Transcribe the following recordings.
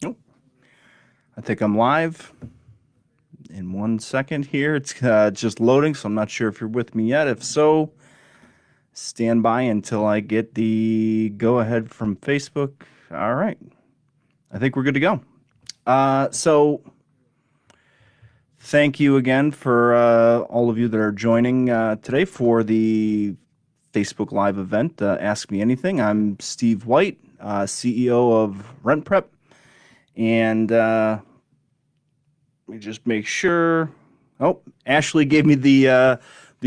Nope. I think I'm live in 1 second here. It's just loading, so I'm not sure if you're with me yet. If so, stand by until I get the go ahead from Facebook. All right. I think we're good to go. So thank you again for all of you that are joining today for the Facebook Live event, Ask Me Anything. I'm Steve White, CEO of RentPrep, and let me just make sure. Oh, Ashley gave me the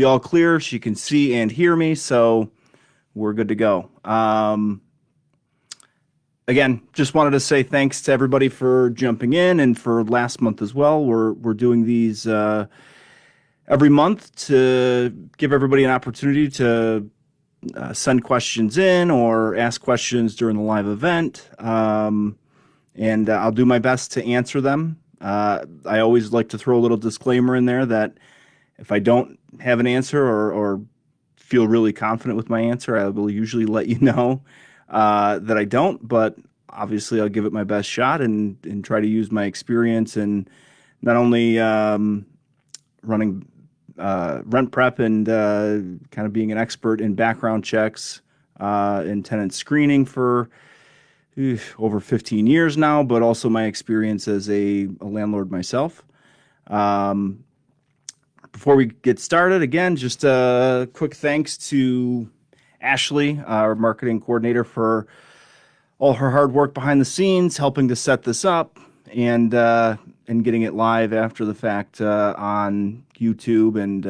all clear. She can see and hear me, so we're good to go. Again, just wanted to say thanks to everybody for jumping in and for last month as well. We're doing these every month to give everybody an opportunity to send questions in or ask questions during the live event, and I'll do my best to answer them. I always like to throw a little disclaimer in there that if I don't have an answer or feel really confident with my answer, I will usually let you know that I don't, but obviously I'll give it my best shot and try to use my experience in not only running RentPrep and kind of being an expert in background checks and tenant screening for over 15 years now, but also my experience as a landlord myself. Before we get started, again, just a quick thanks to Ashley, our marketing coordinator, for all her hard work behind the scenes, helping to set this up and getting it live after the fact on YouTube and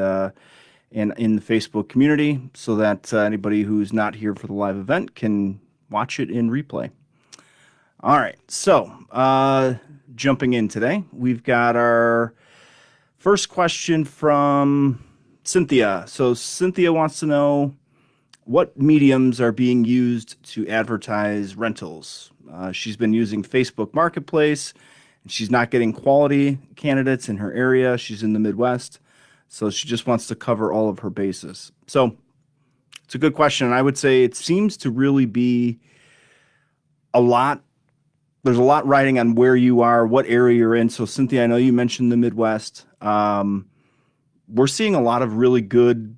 in the Facebook community, so that anybody who's not here for the live event can watch it in replay. All right, so jumping in today, we've got our first question from Cynthia. So Cynthia wants to know what mediums are being used to advertise rentals. She's been using Facebook Marketplace, and she's not getting quality candidates in her area. She's in the Midwest, so she just wants to cover all of her bases. So it's a good question, and I would say it seems to really be a lot. There's a lot riding on where you are, what area you're in. So Cynthia, I know you mentioned the Midwest. We're seeing a lot of really good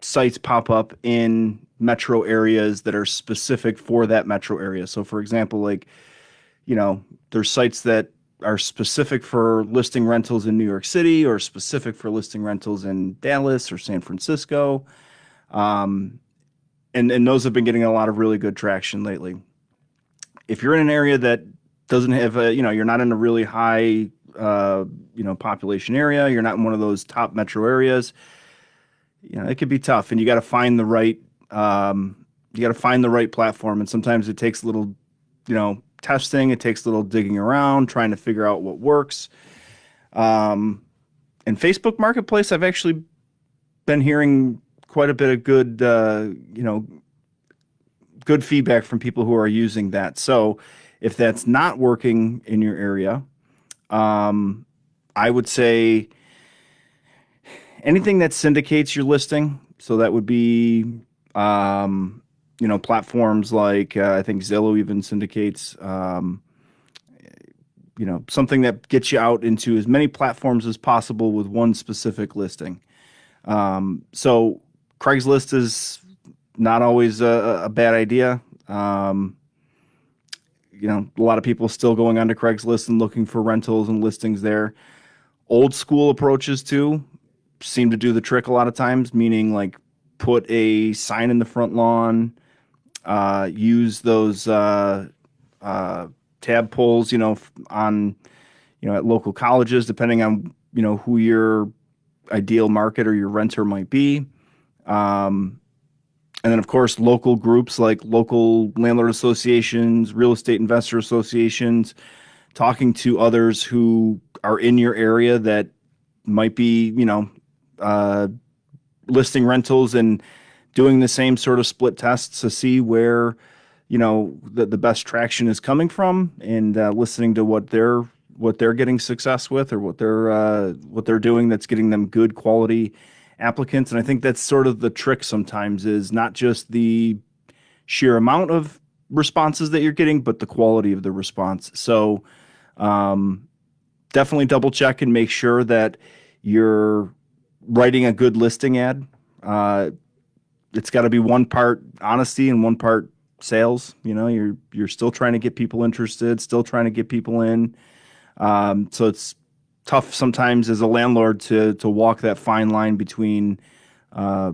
sites pop up in metro areas that are specific for that metro area. So for example, like, there's sites that are specific for listing rentals in New York City or specific for listing rentals in Dallas or San Francisco. And those have been getting a lot of really good traction lately. If you're in an area that doesn't have you're not in a really high, population area, you're not in one of those top metro areas, it could be tough, and you got to find the right, platform. And sometimes it takes a little, testing. It takes a little digging around, trying to figure out what works. And Facebook Marketplace, I've actually been hearing quite a bit of good, good feedback from people who are using that. So if that's not working in your area, I would say anything that syndicates your listing. So that would be, platforms like I think Zillow even syndicates, something that gets you out into as many platforms as possible with one specific listing. So Craigslist is not always a bad idea. A lot of people still going onto Craigslist and looking for rentals and listings there. Old school approaches too seem to do the trick a lot of times, meaning like put a sign in the front lawn, use those tab pulls, on, at local colleges, depending on, who your ideal market or your renter might be. And then, of course, local groups like local landlord associations, real estate investor associations, talking to others who are in your area that might be, listing rentals and doing the same sort of split tests to see where, the best traction is coming from, and listening to what they're getting success with, or what they're doing that's getting them good quality applicants. And I think that's sort of the trick sometimes, is not just the sheer amount of responses that you're getting, but the quality of the response. So definitely double check and make sure that you're writing a good listing ad. It's got to be one part honesty and one part sales. You're still trying to get people interested, still trying to get people in. So it's tough sometimes as a landlord to walk that fine line between, a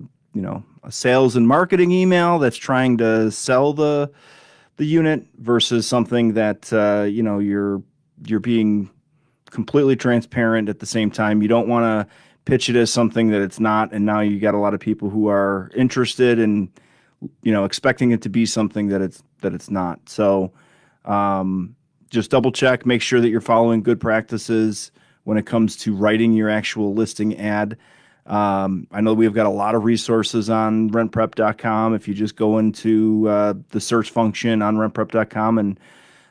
sales and marketing email that's trying to sell the unit versus something that, you're being completely transparent at the same time. You don't want to pitch it as something that it's not, and now you got a lot of people who are interested and expecting it to be something that it's not. So just double check, make sure that you're following good practices when it comes to writing your actual listing ad. I know we've got a lot of resources on RentPrep.com. If you just go into the search function on RentPrep.com and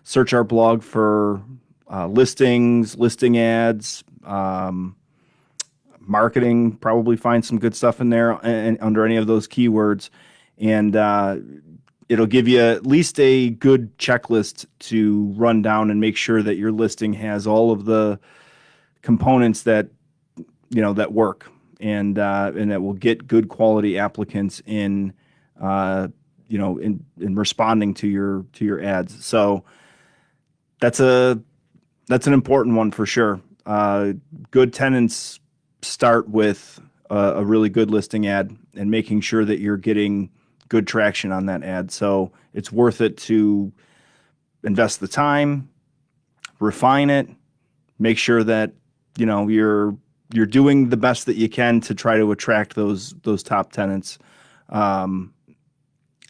search our blog for listings, listing ads, marketing, probably find some good stuff in there and under any of those keywords. And it'll give you at least a good checklist to run down and make sure that your listing has all of the components that that work and that will get good quality applicants in in responding to your ads. So that's an important one for sure. Good tenants start with a really good listing ad and making sure that you're getting good traction on that ad. So it's worth it to invest the time, refine it, make sure that you're doing the best that you can to try to attract those top tenants. And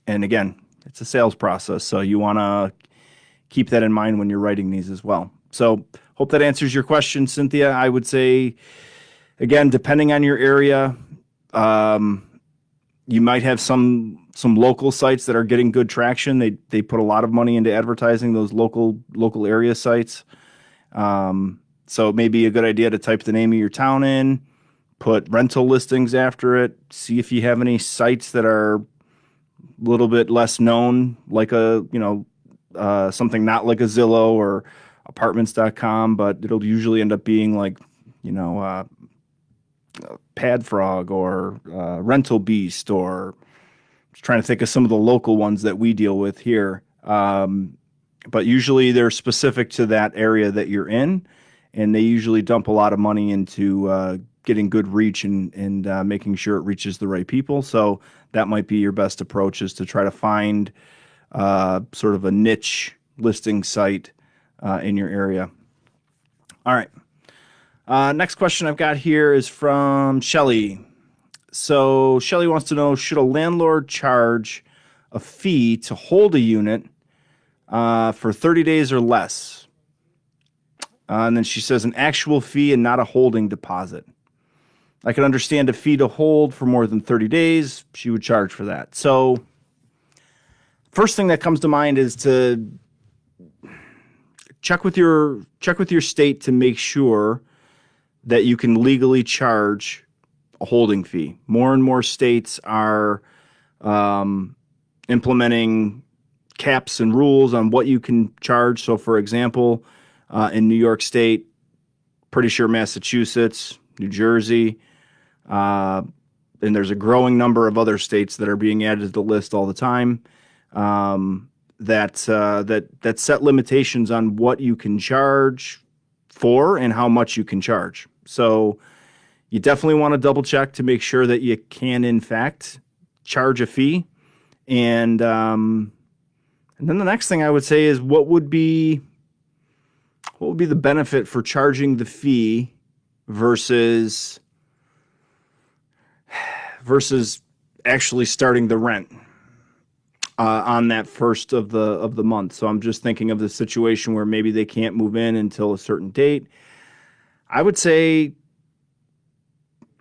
again, it's a sales process, so you want to keep that in mind when you're writing these as well. So hope that answers your question, Cynthia. I would say, again, depending on your area, you might have some local sites that are getting good traction. They put a lot of money into advertising those local area sites. So it may be a good idea to type the name of your town in, put rental listings after it, see if you have any sites that are a little bit less known, like something not like a Zillow or apartments.com, but it'll usually end up being like, Padfrog or Rental Beast, or just trying to think of some of the local ones that we deal with here. But usually they're specific to that area that you're in, and they usually dump a lot of money into getting good reach and making sure it reaches the right people. So that might be your best approach, is to try to find sort of a niche listing site in your area. All right. Next question I've got here is from Shelly. So Shelly wants to know, should a landlord charge a fee to hold a unit for 30 days or less? And then she says an actual fee and not a holding deposit. I can understand a fee to hold for more than 30 days. She would charge for that. So first thing that comes to mind is to check with your state to make sure that you can legally charge a holding fee. More and more states are implementing caps and rules on what you can charge. So, for example, in New York State, pretty sure Massachusetts, New Jersey, and there's a growing number of other states that are being added to the list all the time, that set limitations on what you can charge for and how much you can charge. So you definitely want to double check to make sure that you can, in fact, charge a fee. And then the next thing I would say is, what would be the benefit for charging the fee versus actually starting the rent on that first of the month. So I'm just thinking of the situation where maybe they can't move in until a certain date. I would say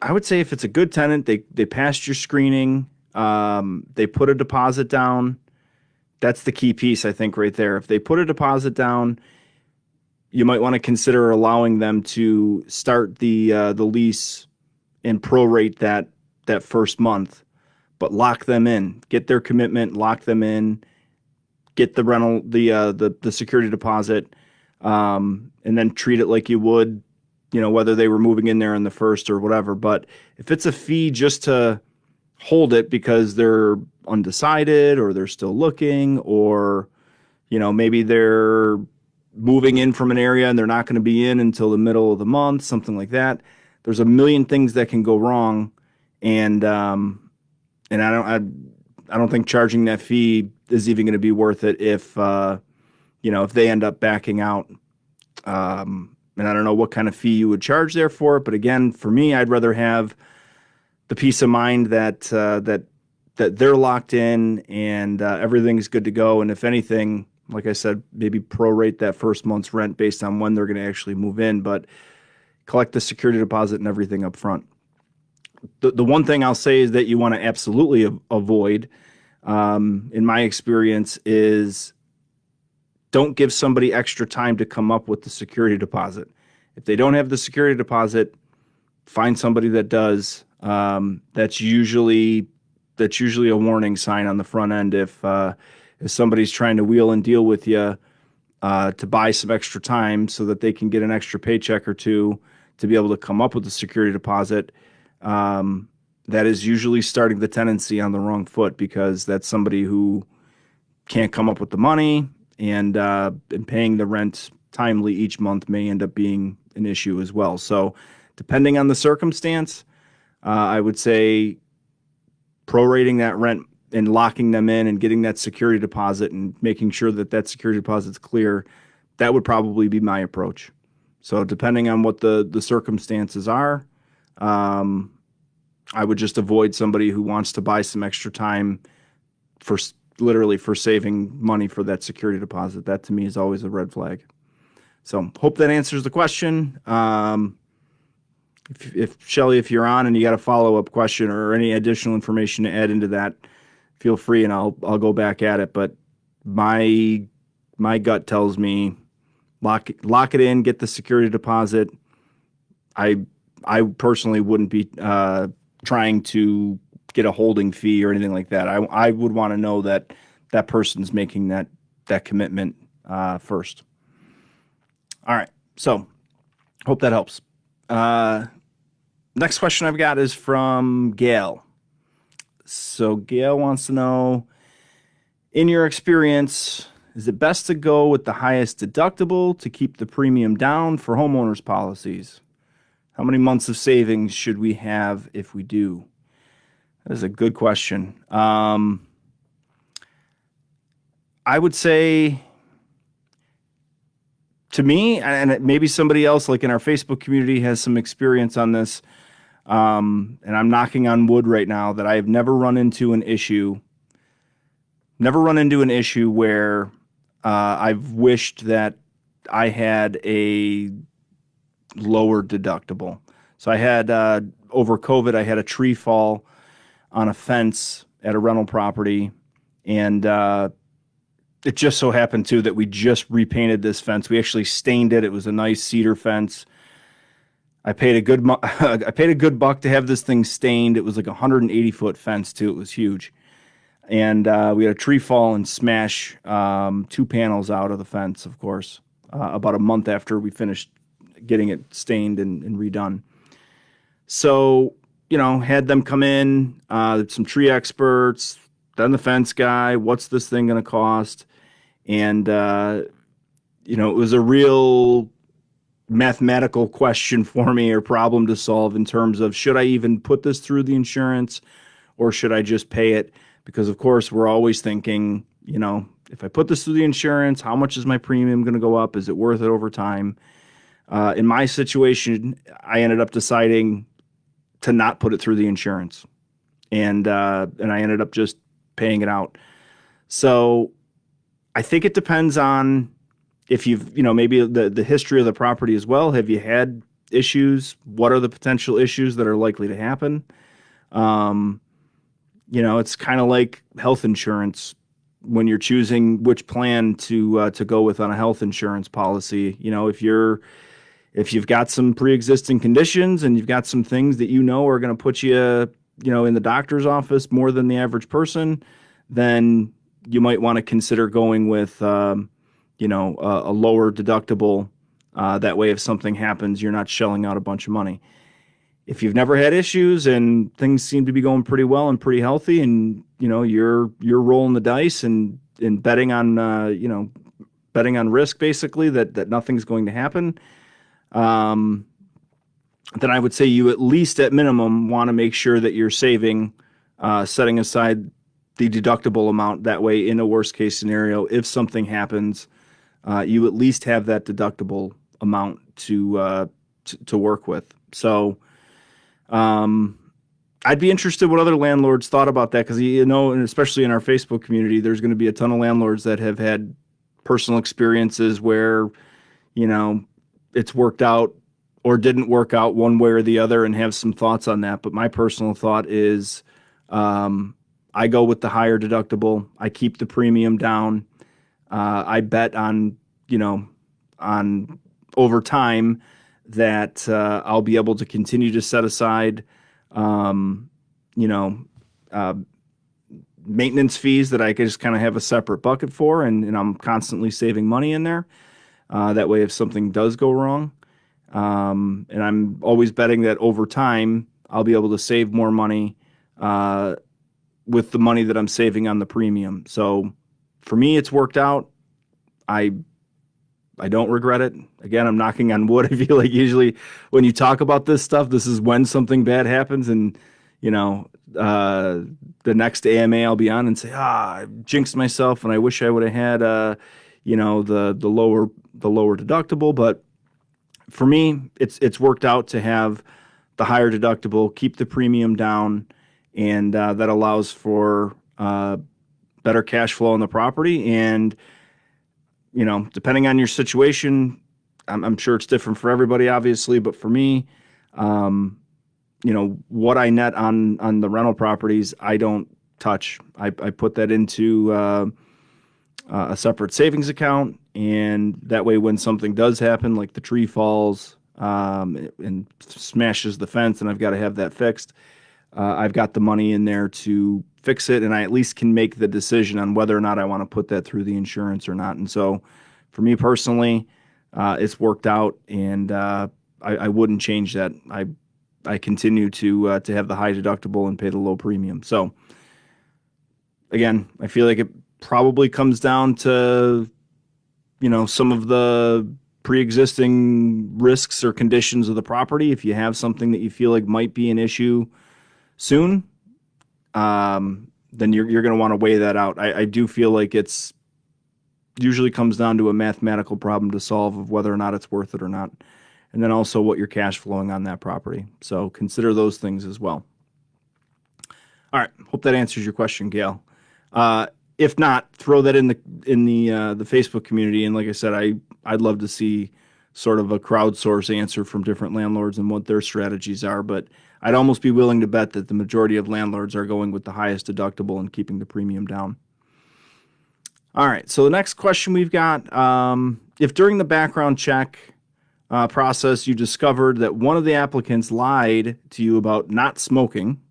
if it's a good tenant, they passed your screening, they put a deposit down. That's the key piece, I think, right there. If they put a deposit down, you might want to consider allowing them to start the lease and prorate that first month, but lock them in, get their commitment, lock them in, get the rental, the security deposit, and then treat it like you would, whether they were moving in there in the first or whatever. But if it's a fee just to hold it because they're undecided or they're still looking, or, maybe they're moving in from an area and they're not going to be in until the middle of the month, something like that. There's a million things that can go wrong. And I don't think charging that fee is even going to be worth it if they end up backing out. And I don't know what kind of fee you would charge there for it. But again, for me, I'd rather have the peace of mind that they're locked in and everything's good to go. And if anything, like I said, maybe prorate that first month's rent based on when they're going to actually move in, but collect the security deposit and everything up front. The one thing I'll say is that you want to absolutely avoid, in my experience, is don't give somebody extra time to come up with the security deposit. If they don't have the security deposit, find somebody that does. That's usually a warning sign on the front end. If somebody's trying to wheel and deal with you to buy some extra time so that they can get an extra paycheck or two to be able to come up with the security deposit, that is usually starting the tenancy on the wrong foot, because that's somebody who can't come up with the money, and paying the rent timely each month may end up being an issue as well. So depending on the circumstance, I would say prorating that rent and locking them in and getting that security deposit and making sure that security deposit's clear, that would probably be my approach. So depending on what the circumstances are, I would just avoid somebody who wants to buy some extra time for saving money for that security deposit. That to me is always a red flag. So hope that answers the question. If Shelly, if you're on and you got a follow-up question or any additional information to add into that, feel free and I'll go back at it. But my gut tells me lock it in, get the security deposit. I personally wouldn't be trying to get a holding fee or anything like that. I would want to know that person's making that commitment first. All right. So hope that helps. Next question I've got is from Gail. So Gail wants to know, in your experience, is it best to go with the highest deductible to keep the premium down for homeowners policies? How many months of savings should we have if we do? That is a good question. I would say, to me, and maybe somebody else like in our Facebook community has some experience on this, and I'm knocking on wood right now that I have never run into an issue where I've wished that I had a lower deductible. So I had, over COVID, I had a tree fall on a fence at a rental property, and it just so happened too that we just repainted this fence. We actually stained it. It was a nice cedar fence. I paid a good buck to have this thing stained. It was like a 180-foot fence too. It was huge. And we had a tree fall and smash 2 panels out of the fence, of course, about a month after we finished getting it stained and redone. So, had them come in, some tree experts, then the fence guy, what's this thing going to cost? And, it was a real mathematical question for me, or problem to solve, in terms of, should I even put this through the insurance or should I just pay it? Because of course we're always thinking, if I put this through the insurance, how much is my premium going to go up? Is it worth it over time? In my situation, I ended up deciding to not put it through the insurance, and I ended up just paying it out. So I think it depends on if you've, maybe the history of the property as well. Have you had issues? What are the potential issues that are likely to happen? It's kind of like health insurance when you're choosing which plan to go with on a health insurance policy. If you've got some pre-existing conditions and you've got some things that are going to put you, in the doctor's office more than the average person, then you might want to consider going with, a lower deductible. That way, if something happens, you're not shelling out a bunch of money. If you've never had issues and things seem to be going pretty well and pretty healthy, and you're rolling the dice and betting on betting on risk, basically that nothing's going to happen, then I would say you at least at minimum want to make sure that you're saving, setting aside the deductible amount. That way, in a worst case scenario, if something happens, you at least have that deductible amount to work with. So I'd be interested what other landlords thought about that, because and especially in our Facebook community, there's going to be a ton of landlords that have had personal experiences where it's worked out or didn't work out one way or the other, and have some thoughts on that. But my personal thought is, I go with the higher deductible. I keep the premium down. I bet on over time that I'll be able to continue to set aside, maintenance fees that I can just kind of have a separate bucket for, and I'm constantly saving money in there. That way, if something does go wrong, and I'm always betting that over time I'll be able to save more money with the money that I'm saving on the premium. So for me, it's worked out. I don't regret it. Again, I'm knocking on wood. I feel like usually when you talk about this stuff, this is when something bad happens, and the next AMA I'll be on and say, I jinxed myself, and I wish I would have had the lower deductible. But for me, it's worked out to have the higher deductible, keep the premium down, and that allows for better cash flow on the property. And depending on your situation, I'm sure it's different for everybody, obviously, but for me, what I net on the rental properties, I don't touch. I put that into a separate savings account, and that way when something does happen, like the tree falls and smashes the fence and I've got to have that fixed, I've got the money in there to fix it, and I at least can make the decision on whether or not I want to put that through the insurance or not. And so for me personally, it's worked out, and I wouldn't change that. I continue to have the high deductible and pay the low premium. So again, I feel like it probably comes down to some of the pre-existing risks or conditions of the property. If you have something that you feel like might be an issue soon, then you're going to want to weigh that out. I do feel like it's usually comes down to a mathematical problem to solve of whether or not it's worth it or not. And then also what you're cash flowing on that property. So consider those things as well. All right. Hope that answers your question, Gail. If not, throw that in the Facebook community. And like I said, I'd love to see sort of a crowdsource answer from different landlords and what their strategies are. But I'd almost be willing to bet that the majority of landlords are going with the highest deductible and keeping the premium down. All right. So the next question we've got, if during the background check process you discovered that one of the applicants lied to you about not smoking,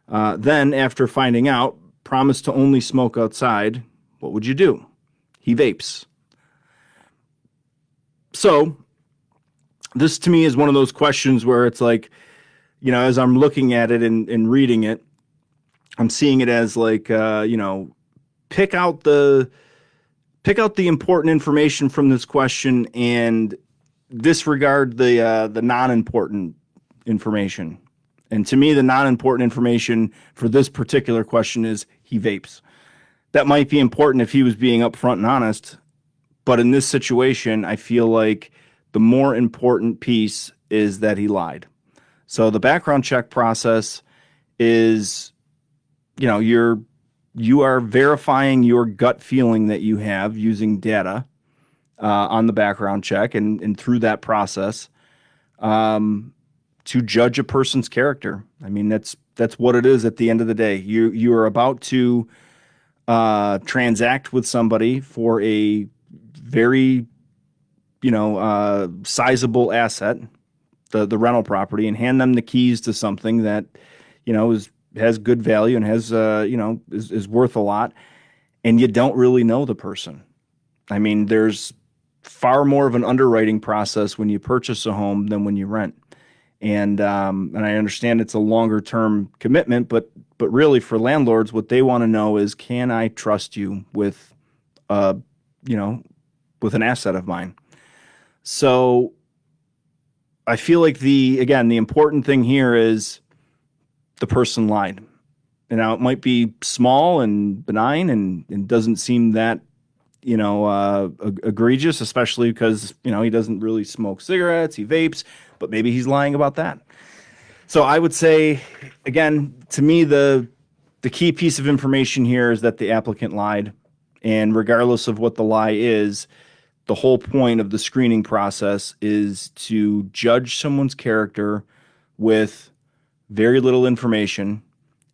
then after finding out, promised to only smoke outside, what would you do? He vapes. So this to me is one of those questions where it's like, as I'm looking at it and reading it, I'm seeing it as like, pick out the important information from this question and disregard the non-important information. And to me, the non-important information for this particular question is he vapes. That might be important if he was being upfront and honest, but in this situation, I feel like the more important piece is that he lied. So the background check process is, you are verifying your gut feeling that you have using data on the background check, and through that process, to judge a person's character. I mean, that's what it is at the end of the day. You are about to transact with somebody for a very, sizable asset, the rental property, and hand them the keys to something that, has good value and has, is worth a lot. and you don't really know the person. I mean, there's far more of an underwriting process when you purchase a home than when you rent. And I understand it's a longer term commitment, but really for landlords, what they want to know is, can I trust you with, uh, you know, with an asset of mine? So I feel like the important thing here is the person lied. And now it might be small and benign and doesn't seem that, egregious, especially because, he doesn't really smoke cigarettes, he vapes, but maybe he's lying about that. So I would say, again, to me, the key piece of information here is that the applicant lied. And regardless of what the lie is, the whole point of the screening process is to judge someone's character with very little information,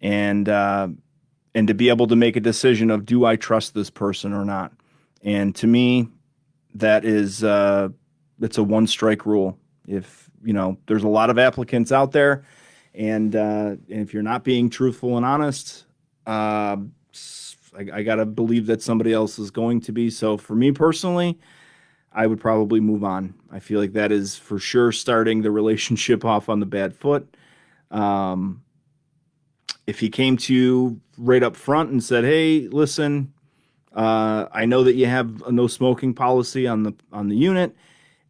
and to be able to make a decision of, do I trust this person or not? And to me, that is it's a one strike rule. If there's a lot of applicants out there, and if you're not being truthful and honest, I gotta believe that somebody else is going to be. So for me personally, I would probably move on. I feel like that is for sure starting the relationship off on the bad foot. If he came to you right up front and said, "Hey, listen, I know that you have a no smoking policy on the unit,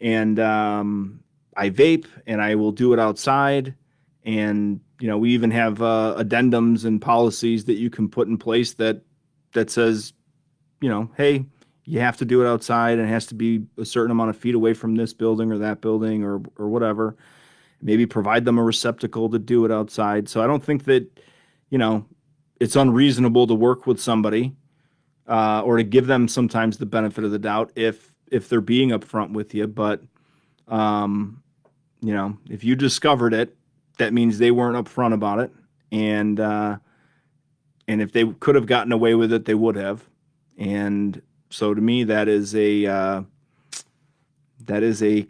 and I vape, and I will do it outside, and we even have addendums and policies that you can put in place that says, hey, you have to do it outside, and it has to be a certain amount of feet away from this building or that building or whatever." Maybe provide them a receptacle to do it outside. So I don't think that, it's unreasonable to work with somebody, or to give them sometimes the benefit of the doubt if they're being upfront with you. But, if you discovered it, that means they weren't upfront about it. And if they could have gotten away with it, they would have. And so to me, that is a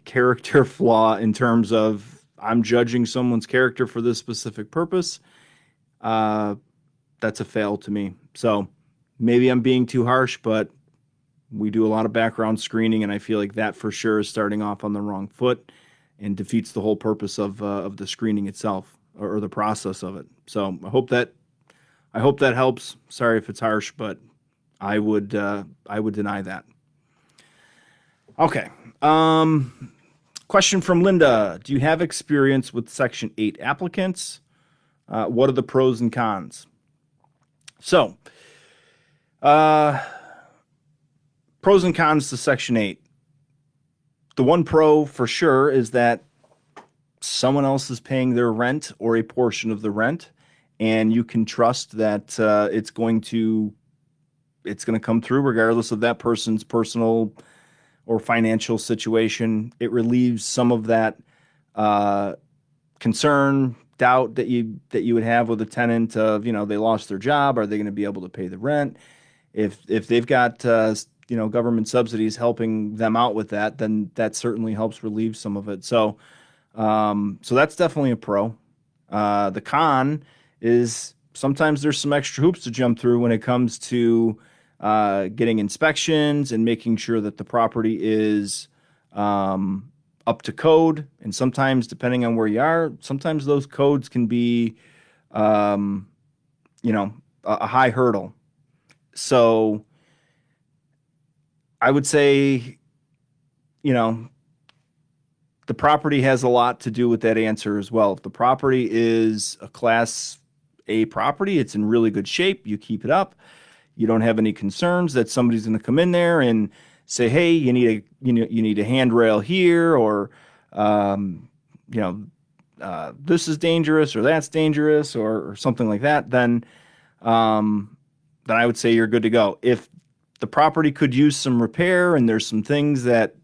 character flaw in terms of, I'm judging someone's character for this specific purpose. That's a fail to me. So maybe I'm being too harsh, but we do a lot of background screening, and I feel like that for sure is starting off on the wrong foot and defeats the whole purpose of the screening itself, or the process of it. So I hope that helps. Sorry if it's harsh, but I would deny that. Okay. Question from Linda. Do you have experience with Section 8 applicants? What are the pros and cons? So, pros and cons to Section 8. The one pro for sure is that someone else is paying their rent or a portion of the rent, and you can trust that it's going to come through regardless of that person's personal or financial situation. It relieves some of that concern, doubt that you would have with a tenant of, they lost their job. Are they going to be able to pay the rent? If they've got government subsidies helping them out with that, then that certainly helps relieve some of it. So that's definitely a pro. The con is sometimes there's some extra hoops to jump through when it comes to getting inspections and making sure that the property is up to code. And sometimes, depending on where you are, sometimes those codes can be, a high hurdle. So I would say, the property has a lot to do with that answer as well. If the property is a Class A property, it's in really good shape, you keep it up. You don't have any concerns that somebody's going to come in there and say, "Hey, you need a handrail here," or this is dangerous or that's dangerous or something like that. Then I would say you're good to go. If the property could use some repair and there's some things that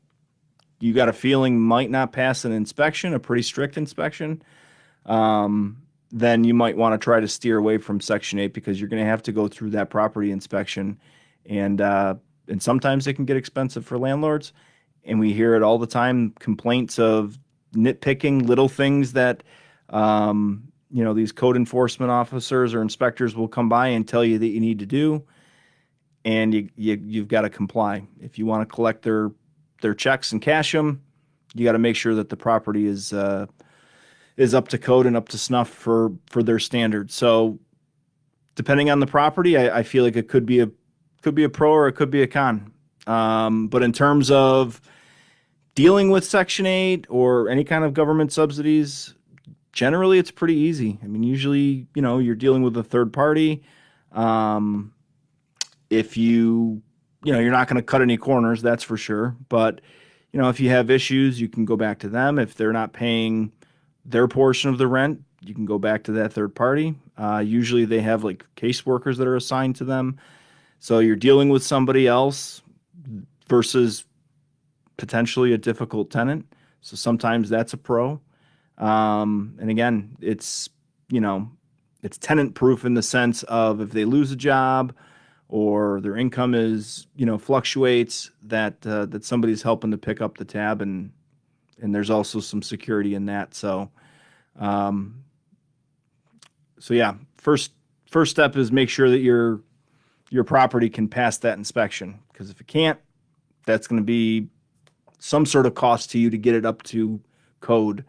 you got a feeling might not pass an inspection, a pretty strict inspection, then you might want to try to steer away from Section 8, because you're going to have to go through that property inspection. And sometimes it can get expensive for landlords. And we hear it all the time, complaints of nitpicking little things that, these code enforcement officers or inspectors will come by and tell you that you need to do. and you've got to comply. If you want to collect their checks and cash them, you got to make sure that the property is up to code and up to snuff for their standards. So depending on the property, I feel like it could be a pro or it could be a con. But in terms of dealing with Section 8 or any kind of government subsidies, generally it's pretty easy. I mean, usually, you're dealing with a third party. If you're not going to cut any corners, that's for sure. But, if you have issues, you can go back to them. If they're not paying their portion of the rent, you can go back to that third party. Usually they have like caseworkers that are assigned to them. So you're dealing with somebody else versus potentially a difficult tenant. So sometimes that's a pro. And again, it's tenant proof in the sense of if they lose a job or their income is, fluctuates, that somebody's helping to pick up the tab, and there's also some security in that. So yeah, first step is make sure that your property can pass that inspection, because if it can't, that's going to be some sort of cost to you to get it up to code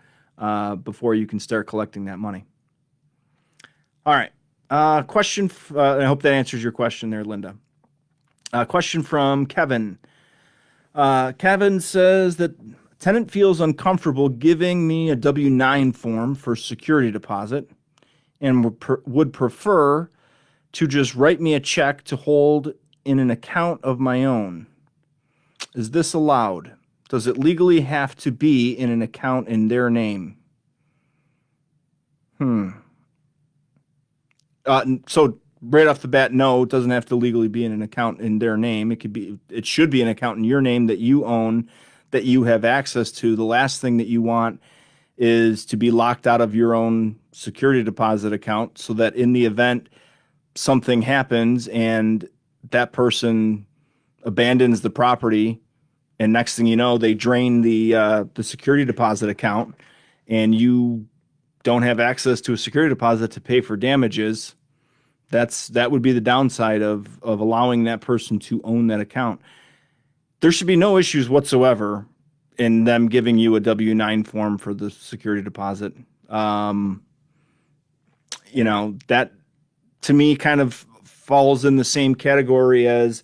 before you can start collecting that money. All right. Question. I hope that answers your question there, Linda. Question from Kevin. Kevin says that tenant feels uncomfortable giving me a W-9 form for security deposit and would prefer to just write me a check to hold in an account of my own. Is this allowed? Does it legally have to be in an account in their name? So right off the bat, no, it doesn't have to legally be in an account in their name. It should be an account in your name that you own, that you have access to. The last thing that you want is to be locked out of your own security deposit account, so that in the event something happens and that person abandons the property, and next thing you know, they drain the security deposit account, and you don't have access to a security deposit to pay for damages. That would be the downside of allowing that person to own that account. There should be no issues whatsoever in them giving you a W-9 form for the security deposit. That to me kind of falls in the same category as,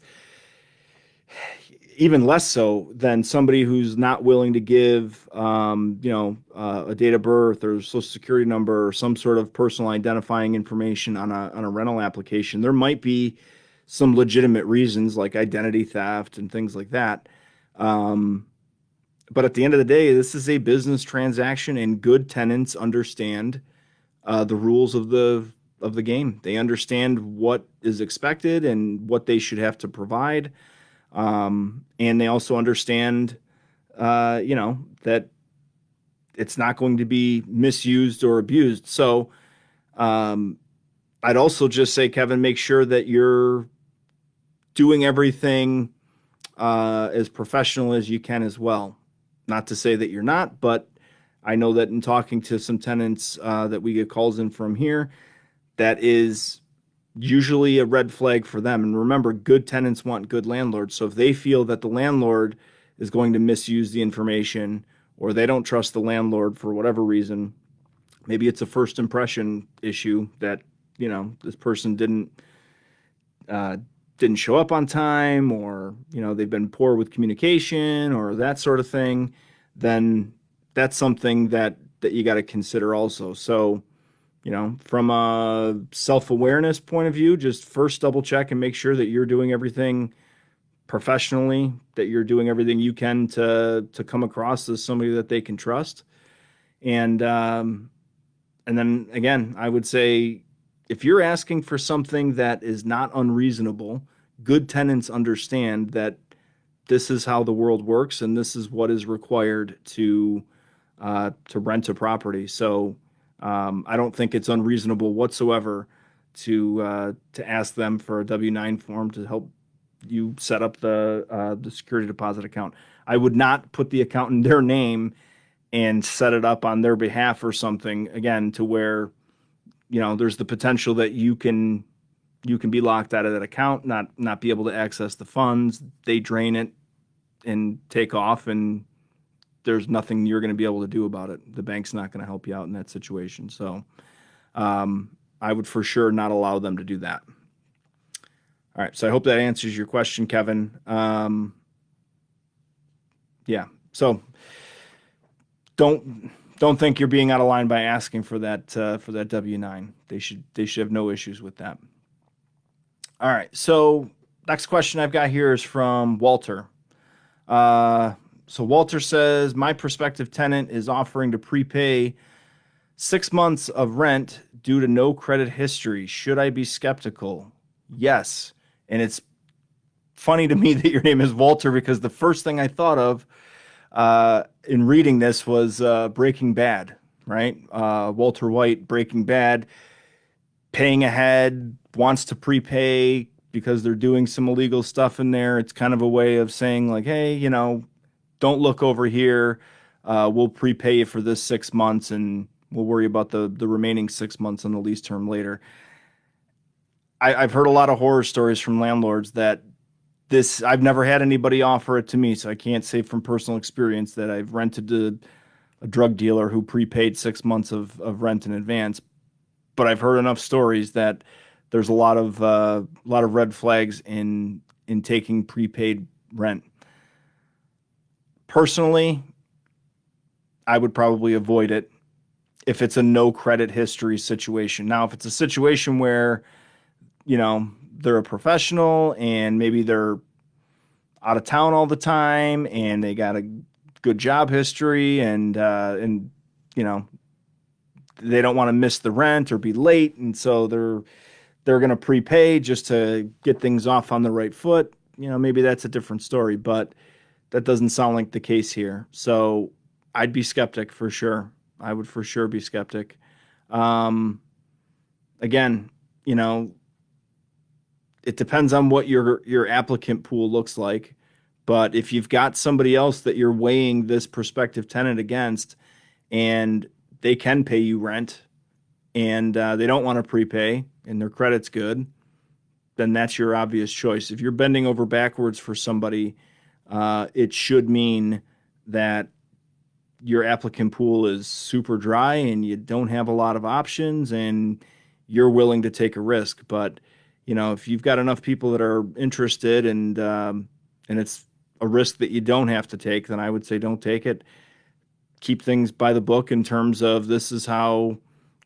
even less so than somebody who's not willing to give, a date of birth or social security number or some sort of personal identifying information on a rental application. There might be some legitimate reasons like identity theft and things like that. But at the end of the day, this is a business transaction, and good tenants understand the rules of the game. They understand what is expected and what they should have to provide. And they also understand, that it's not going to be misused or abused. So I'd also just say, Kevin, make sure that you're doing everything as professional as you can as well. Not to say that you're not, but I know that in talking to some tenants that we get calls in from here, that is usually a red flag for them. And remember, good tenants want good landlords. So if they feel that the landlord is going to misuse the information, or they don't trust the landlord for whatever reason, maybe it's a first impression issue that, this person didn't show up on time, or, they've been poor with communication or that sort of thing, then that's something that you got to consider also. So, from a self-awareness point of view, just first double check and make sure that you're doing everything professionally, that you're doing everything you can to come across as somebody that they can trust. And then again, I would say, if you're asking for something that is not unreasonable, good tenants understand that this is how the world works and this is what is required to rent a property. So I don't think it's unreasonable whatsoever to ask them for a W-9 form to help you set up the security deposit account. I would not put the account in their name and set it up on their behalf or something, again, to where, there's the potential that you can you can be locked out of that account, not be able to access the funds. They drain it and take off, and there's nothing you're going to be able to do about it. The bank's not going to help you out in that situation. So I would for sure not allow them to do that. All right, so I hope that answers your question, Kevin. Yeah, so don't think you're being out of line by asking for that W-9. They should have no issues with that. All right, so next question I've got here is from Walter. So Walter says, my prospective tenant is offering to prepay 6 months of rent due to no credit history. Should I be skeptical? Yes. And it's funny to me that your name is Walter, because the first thing I thought of in reading this was Breaking Bad, right? Walter White, Breaking Bad, paying ahead, wants to prepay because they're doing some illegal stuff in there. It's kind of a way of saying like, hey, don't look over here. We'll prepay you for this 6 months, and we'll worry about the remaining 6 months on the lease term later. I've heard a lot of horror stories from landlords that I've never had anybody offer it to me, so I can't say from personal experience that I've rented to a drug dealer who prepaid 6 months of rent in advance. But I've heard enough stories that there's a lot of red flags in taking prepaid rent. Personally, I would probably avoid it if it's a no credit history situation. Now, if it's a situation where, they're a professional and maybe they're out of town all the time and they got a good job history and they don't want to miss the rent or be late, and so they're going to prepay just to get things off on the right foot, maybe that's a different story, but that doesn't sound like the case here. So I'd be skeptic for sure. I would for sure be skeptic. Again, it depends on what your applicant pool looks like. But if you've got somebody else that you're weighing this prospective tenant against and they can pay you rent and they don't want to prepay and their credit's good, then that's your obvious choice. If you're bending over backwards for somebody, it should mean that your applicant pool is super dry and you don't have a lot of options and you're willing to take a risk. But, if you've got enough people that are interested and it's a risk that you don't have to take, then I would say don't take it. Keep things by the book in terms of this is how,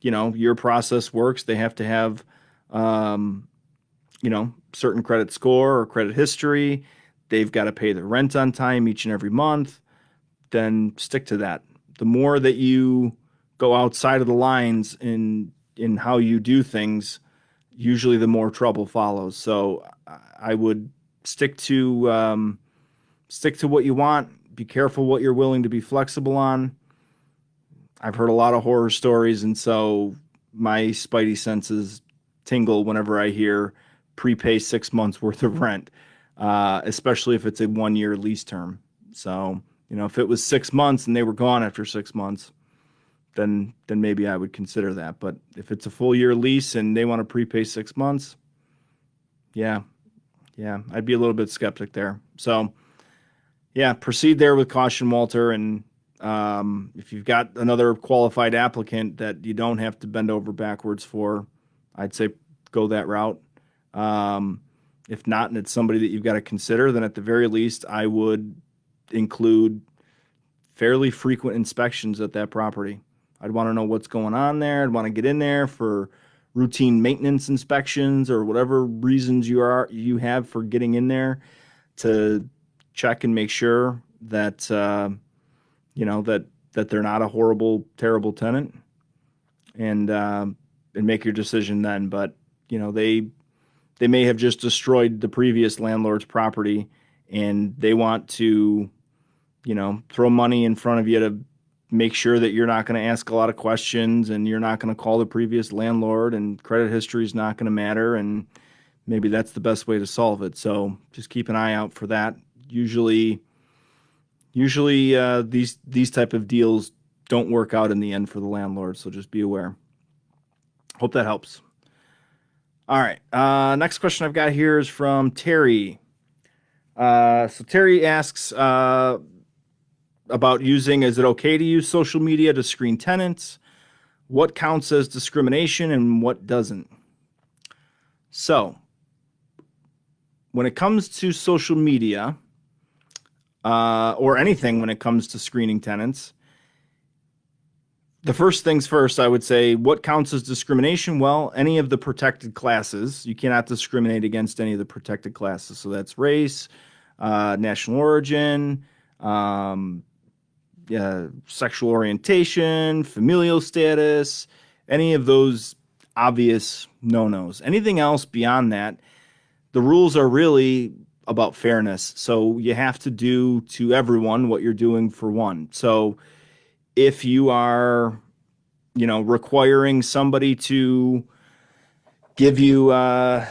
your process works. They have to have, certain credit score or credit history. They've got to pay their rent on time each and every month. Then stick to that. The more that you go outside of the lines in how you do things, usually the more trouble follows. So I would stick to what you want. Be careful what you're willing to be flexible on. I've heard a lot of horror stories, and so my spidey senses tingle whenever I hear prepay 6 months worth of rent, especially if it's a 1-year lease term. So, if it was 6 months and they were gone after 6 months, then maybe I would consider that. But if it's a full year lease and they want to prepay 6 months, yeah, I'd be a little bit skeptic there. So, yeah, proceed there with caution, Walter. And if you've got another qualified applicant that you don't have to bend over backwards for, I'd say go that route. If not, and it's somebody that you've got to consider, then at the very least, I would include fairly frequent inspections at that property. I'd want to know what's going on there. I'd want to get in there for routine maintenance inspections or whatever reasons you have for getting in there to check and make sure that that they're not a horrible, terrible tenant, and make your decision then. But they may have just destroyed the previous landlord's property, and they want to throw money in front of you to make sure that you're not going to ask a lot of questions and you're not going to call the previous landlord and credit history is not going to matter. And maybe that's the best way to solve it. So just keep an eye out for that. Usually these type of deals don't work out in the end for the landlord. So just be aware. Hope that helps. All right. Next question I've got here is from Terry. So Terry asks about using, is it okay to use social media to screen tenants? What counts as discrimination and what doesn't? So when it comes to social media, or anything when it comes to screening tenants, the first things first, I would say, what counts as discrimination? Well, any of the protected classes. You cannot discriminate against any of the protected classes. So that's race, national origin, sexual orientation, familial status, any of those obvious no-nos. Anything else beyond that, the rules are really about fairness. So you have to do to everyone what you're doing for one. So if you are, requiring somebody to give you, an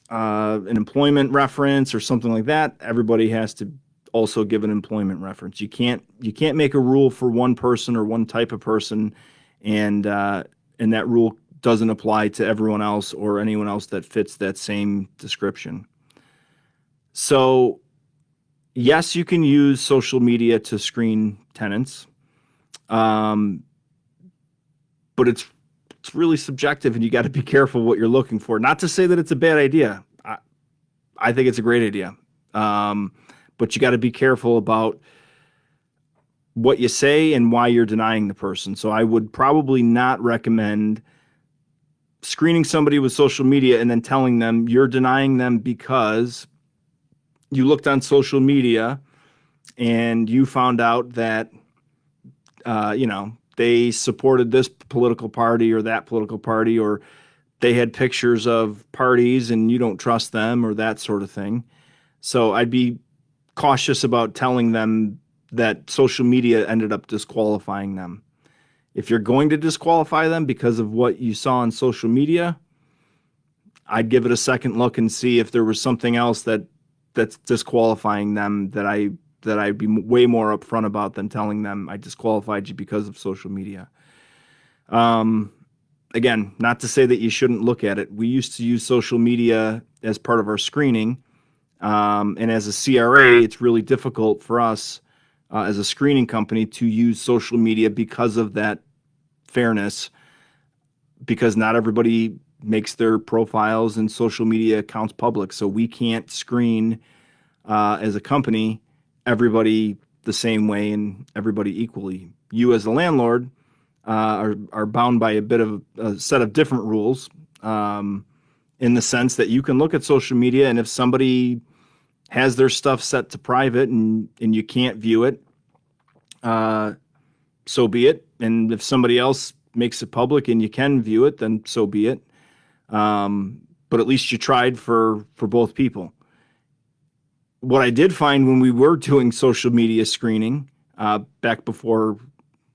employment reference or something like that, everybody has to also give an employment reference. You can't make a rule for one person or one type of person, and that rule doesn't apply to everyone else or anyone else that fits that same description. So, yes, you can use social media to screen tenants, but it's really subjective, and you got to be careful what you're looking for. Not to say that it's a bad idea. I think it's a great idea, but you got to be careful about what you say and why you're denying the person. So I would probably not recommend screening somebody with social media and then telling them you're denying them because you looked on social media and you found out that, they supported this political party or that political party, or they had pictures of parties and you don't trust them or that sort of thing. So I'd be cautious about telling them that social media ended up disqualifying them. If you're going to disqualify them because of what you saw on social media, I'd give it a second look and see if there was something else that's disqualifying them that I'd be way more upfront about than telling them I disqualified you because of social media. Again, not to say that you shouldn't look at it. We used to use social media as part of our screening. And as a CRA, it's really difficult for us as a screening company to use social media because of that fairness, because not everybody makes their profiles and social media accounts public. So we can't screen as a company everybody the same way and everybody equally. You as a landlord are bound by a bit of a set of different rules, in the sense that you can look at social media, and if somebody has their stuff set to private and you can't view it, so be it. And if somebody else makes it public and you can view it, then so be it. But at least you tried for both people. What I did find when we were doing social media screening, back before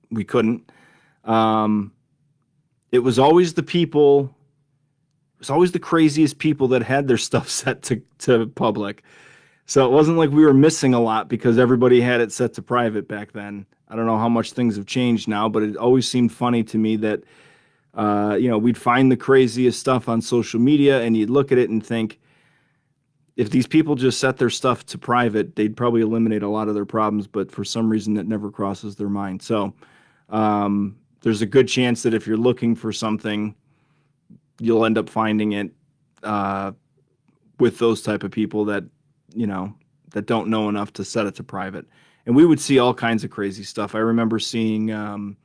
we couldn't, it was always the craziest people that had their stuff set to public. So it wasn't like we were missing a lot because everybody had it set to private back then. I don't know how much things have changed now, but it always seemed funny to me that, we'd find the craziest stuff on social media and you'd look at it and think, if these people just set their stuff to private, they'd probably eliminate a lot of their problems, but for some reason that never crosses their mind. So there's a good chance that if you're looking for something, you'll end up finding it with those type of people that don't know enough to set it to private. And we would see all kinds of crazy stuff. I remember seeing,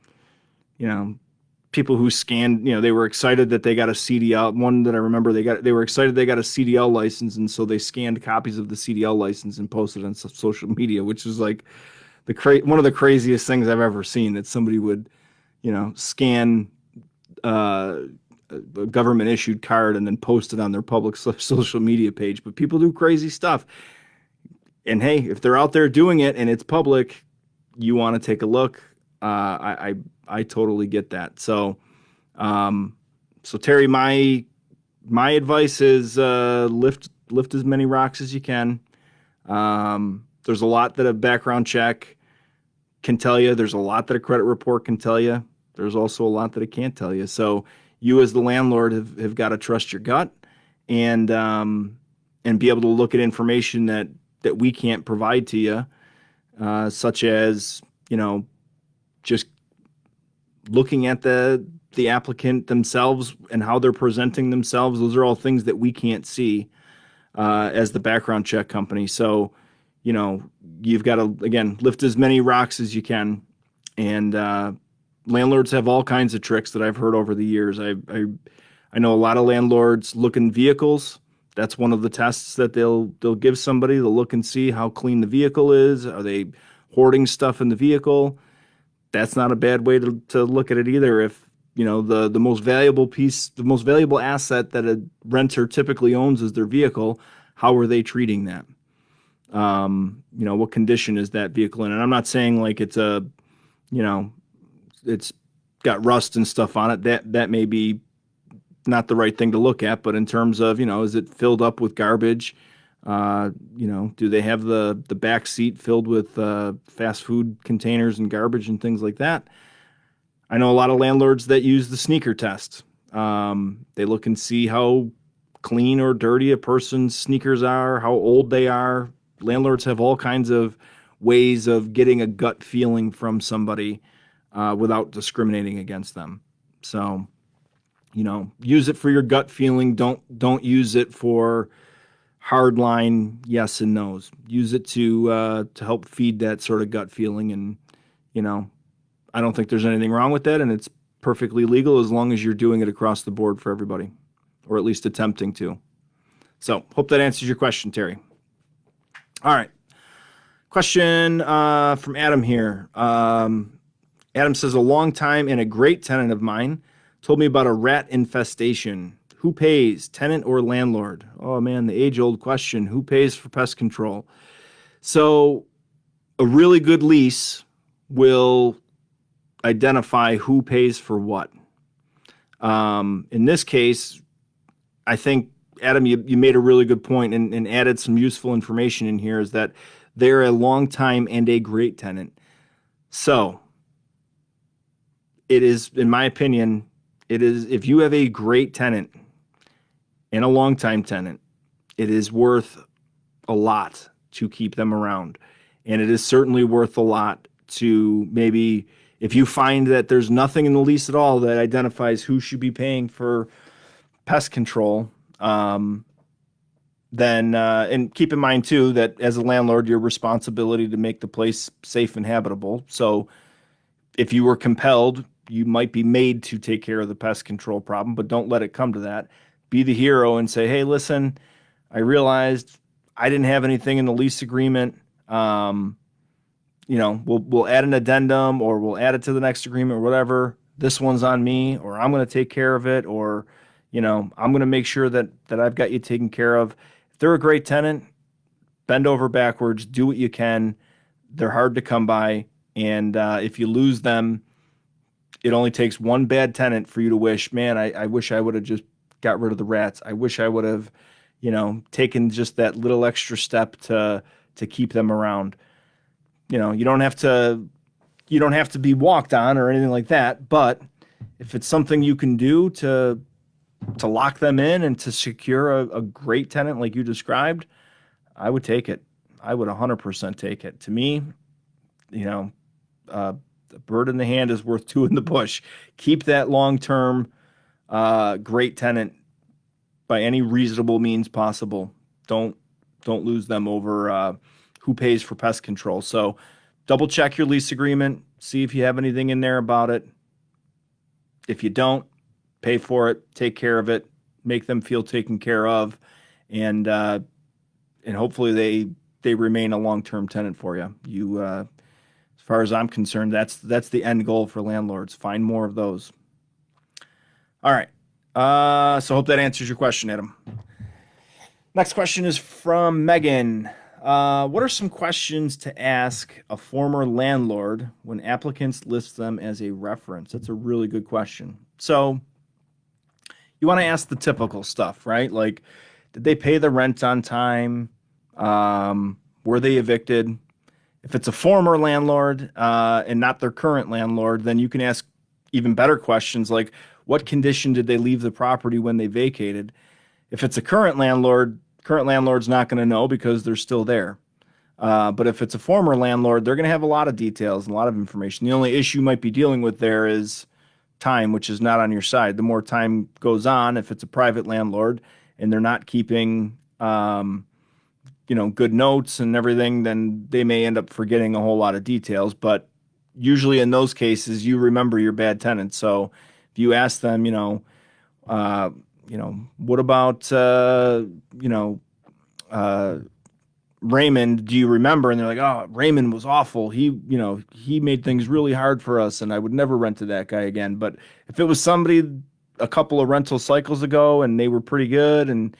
people who scanned, they were excited that they got a CDL. One that I remember, they were excited they got a CDL license, and so they scanned copies of the CDL license and posted on social media, which is like one of the craziest things I've ever seen. That somebody would, scan a government issued card and then post it on their public social media page. But people do crazy stuff, and hey, if they're out there doing it and it's public, you want to take a look. I totally get that. So, Terry, my advice is lift as many rocks as you can. There's a lot that a background check can tell you. There's a lot that a credit report can tell you. There's also a lot that it can't tell you. So you as the landlord have got to trust your gut and be able to look at information that we can't provide to you, such as, just looking at the applicant themselves and how they're presenting themselves. Those are all things that we can't see as the background check company. So, you've got to, again, lift as many rocks as you can. And landlords have all kinds of tricks that I've heard over the years. I know a lot of landlords look in vehicles. That's one of the tests that they'll give somebody. They'll look and see how clean the vehicle is. Are they hoarding stuff in the vehicle? That's not a bad way to look at it either. If, the most valuable piece, the most valuable asset that a renter typically owns is their vehicle, how are they treating that? What condition is that vehicle in? And I'm not saying like it's it's got rust and stuff on it. That may be not the right thing to look at, but in terms of, is it filled up with garbage? Do they have the back seat filled with fast food containers and garbage and things like that? I know a lot of landlords that use the sneaker test. They look and see how clean or dirty a person's sneakers are, how old they are. Landlords have all kinds of ways of getting a gut feeling from somebody without discriminating against them. So, use it for your gut feeling. Don't use it for hard line yes and no's. Use it to help feed that sort of gut feeling. And, I don't think there's anything wrong with that. And it's perfectly legal as long as you're doing it across the board for everybody, or at least attempting to. So hope that answers your question, Terry. All right. Question from Adam here. Adam says, a long time and a great tenant of mine told me about a rat infestation. Who pays, tenant or landlord? Oh man, the age-old question. Who pays for pest control? So a really good lease will identify who pays for what. In this case, I think, Adam, you made a really good point and added some useful information in here, is that they're a long time and a great tenant. So it is, in my opinion, it is, if you have a great tenant and a long-time tenant, it is worth a lot to keep them around. And it is certainly worth a lot to, maybe if you find that there's nothing in the lease at all that identifies who should be paying for pest control, then, and keep in mind too, that as a landlord, your responsibility to make the place safe and habitable. So if you were compelled, you might be made to take care of the pest control problem, but don't let it come to that. Be the hero and say, hey, listen, I realized I didn't have anything in the lease agreement. We'll add an addendum, or we'll add it to the next agreement or whatever. This one's on me, or I'm going to take care of it, or, I'm going to make sure that I've got you taken care of. If they're a great tenant, bend over backwards, do what you can. They're hard to come by. And if you lose them, it only takes one bad tenant for you to wish, man, I wish I would have just got rid of the rats. I wish I would have, taken just that little extra step to keep them around. You don't have to be walked on or anything like that. But if it's something you can do to lock them in and to secure a great tenant like you described, I would take it. I would 100% take it. To me, a bird in the hand is worth two in the bush. Keep that long-term great tenant by any reasonable means possible. Don't lose them over who pays for pest control. So double check your lease agreement. See if you have anything in there about it. If you don't, pay for it, take care of it, make them feel taken care of, and hopefully they remain a long-term tenant for you. As far as I'm concerned, that's the end goal for landlords. Find more of those. All right. So hope that answers your question, Adam. Next question is from Megan. What are some questions to ask a former landlord when applicants list them as a reference? That's a really good question. So you want to ask the typical stuff, right? Like, did they pay the rent on time? Were they evicted? If it's a former landlord and not their current landlord, then you can ask even better questions like, what condition did they leave the property when they vacated? If it's a current landlord's not going to know because they're still there. But if it's a former landlord, they're going to have a lot of details and a lot of information. The only issue you might be dealing with there is time, which is not on your side. The more time goes on, if it's a private landlord and they're not keeping, good notes and everything, then they may end up forgetting a whole lot of details. But usually in those cases, you remember your bad tenants. So if you ask them, what about, Raymond, do you remember? And they're like, oh, Raymond was awful. He made things really hard for us and I would never rent to that guy again. But if it was somebody a couple of rental cycles ago and they were pretty good and,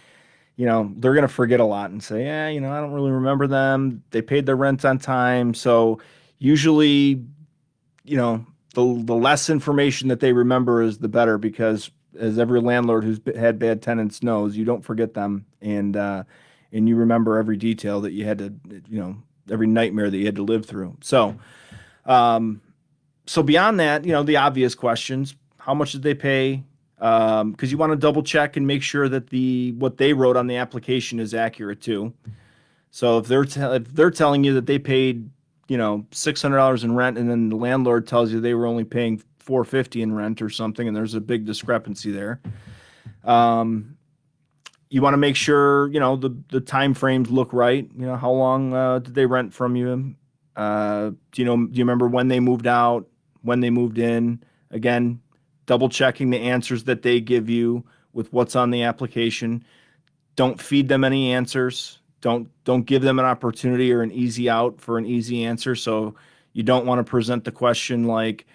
they're going to forget a lot and say, yeah, I don't really remember them. They paid their rent on time. So usually, the less information that they remember is the better, because as every landlord who's had bad tenants knows, you don't forget them. And you remember every detail that you had to, every nightmare that you had to live through. So, so beyond that, the obvious questions: how much did they pay? Because you want to double check and make sure that what they wrote on the application is accurate too. So if they're telling you that they paid, $600 in rent, and then the landlord tells you they were only paying $450 in rent or something, and there's a big discrepancy there. You want to make sure, the time frames look right. How long did they rent from you? Do you remember when they moved out, when they moved in? Again, double checking the answers that they give you with what's on the application. Don't feed them any answers. Don't give them an opportunity or an easy out for an easy answer. So you don't want to present the question like,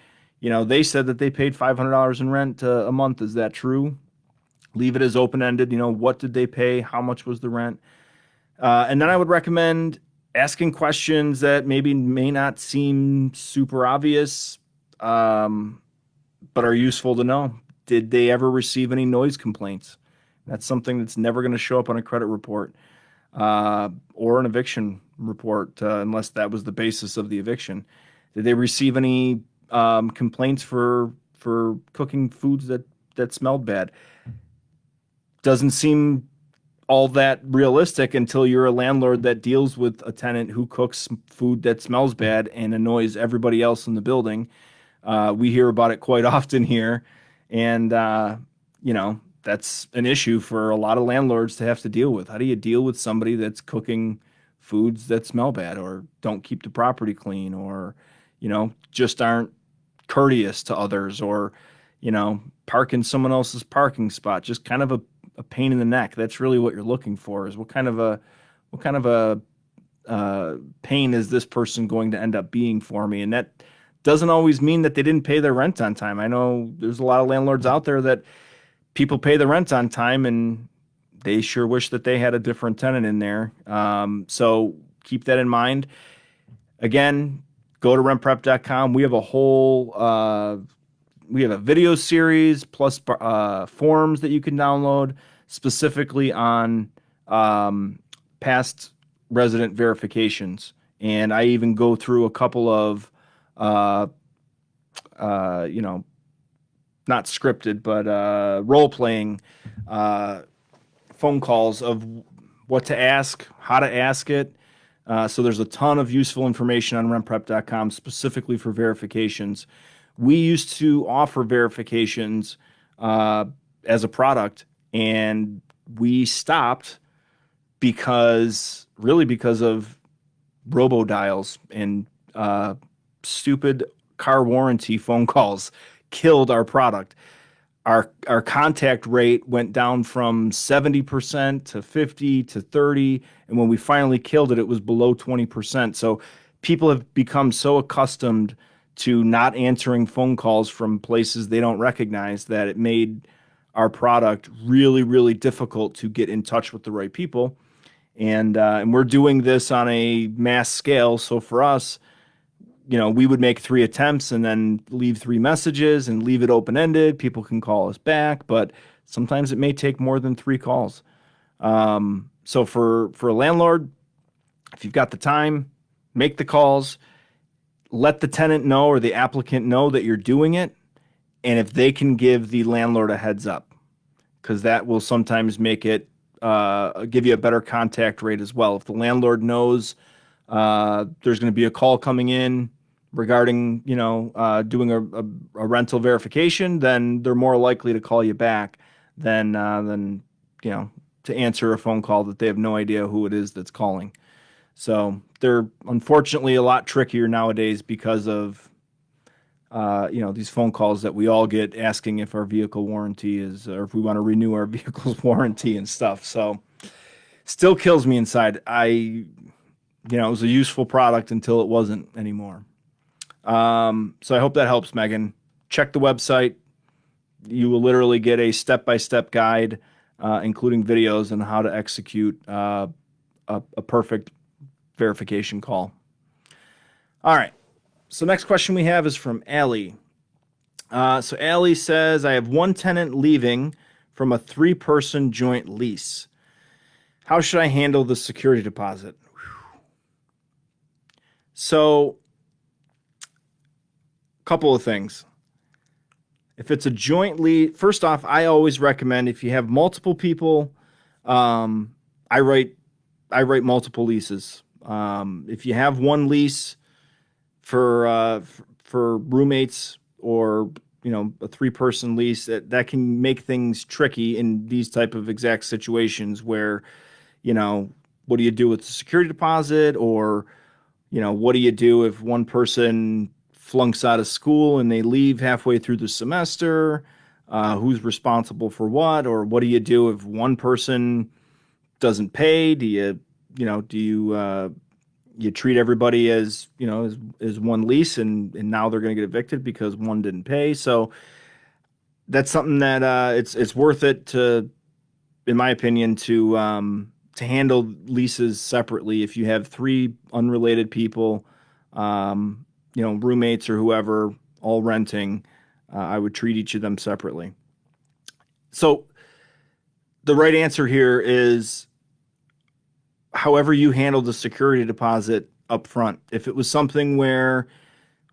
they said that they paid $500 in rent a month. Is that true? Leave it as open-ended. What did they pay? How much was the rent? And then I would recommend asking questions that may not seem super obvious, but are useful to know. Did they ever receive any noise complaints? That's something that's never going to show up on a credit report or an eviction report, unless that was the basis of the eviction. Did they receive any complaints for cooking foods that smelled bad? Doesn't seem all that realistic until you're a landlord that deals with a tenant who cooks food that smells bad and annoys everybody else in the building. We hear about it quite often here, and that's an issue for a lot of landlords to have to deal with. How do you deal with somebody that's cooking foods that smell bad, or don't keep the property clean, or just aren't courteous to others, or park in someone else's parking spot? Just kind of a pain in the neck. That's really what you're looking for, is what kind of a pain is this person going to end up being for me? And that doesn't always mean that they didn't pay their rent on time. I know there's a lot of landlords out there that people pay the rent on time and they sure wish that they had a different tenant in there. So keep that in mind. Again, go to rentprep.com. We have a video series plus forms that you can download specifically on past resident verifications. And I even go through a couple of, not scripted, but role-playing phone calls of what to ask, how to ask it. So there's a ton of useful information on rentprep.com specifically for verifications. We used to offer verifications as a product, and we stopped because of robo-dials and stupid car warranty phone calls killed our product. Our contact rate went down from 70% to 50 to 30, and when we finally killed it, it was below 20%. So people have become so accustomed to not answering phone calls from places they don't recognize that it made our product really, really difficult to get in touch with the right people. And we're doing this on a mass scale. So for us, we would make 3 attempts and then leave 3 messages and leave it open-ended. People can call us back, but sometimes it may take more than 3 calls. So for a landlord, if you've got the time, make the calls. Let the tenant know or the applicant know that you're doing it. and if they can give the landlord a heads up, because that will sometimes make it give you a better contact rate as well. If the landlord knows there's going to be a call coming in regarding, doing a rental verification, then they're more likely to call you back than to answer a phone call that they have no idea who it is that's calling. So they're unfortunately a lot trickier nowadays because of these phone calls that we all get asking if our vehicle warranty is, or if we want to renew our vehicle's warranty and stuff. So still kills me inside. It was a useful product until it wasn't anymore. So I hope that helps, Megan. Check the website. You will literally get a step-by-step guide, including videos on how to execute a perfect verification call. All right. So next question we have is from Allie. So Allie says, I have one tenant leaving from a 3-person joint lease. How should I handle the security deposit? So, a couple of things. If it's a joint lease, first off, I always recommend if you have multiple people, I write multiple leases. If you have one lease for roommates, or a 3-person lease, that can make things tricky in these type of exact situations where, what do you do with the security deposit, or what do you do if one person flunks out of school and they leave halfway through the semester? Who's responsible for what? Or what do you do if one person doesn't pay? Do you treat everybody as one lease, and now they're going to get evicted because one didn't pay? So that's something that it's worth it to, in my opinion, to handle leases separately. If you have 3 unrelated people, roommates or whoever, all renting, I would treat each of them separately. So the right answer here is however you handle the security deposit up front. If it was something where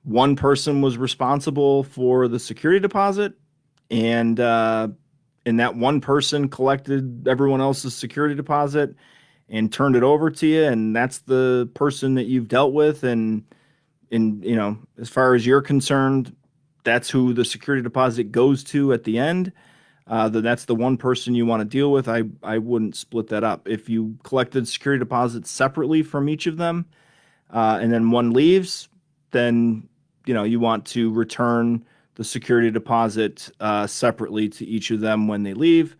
one person was responsible for the security deposit, and that one person collected everyone else's security deposit and turned it over to you, and that's the person that you've dealt with, and as far as you're concerned, that's who the security deposit goes to at the end, then that's the one person you want to deal with. I wouldn't split that up. If you collected security deposits separately from each of them, and then one leaves, then you want to return the security deposit separately to each of them when they leave,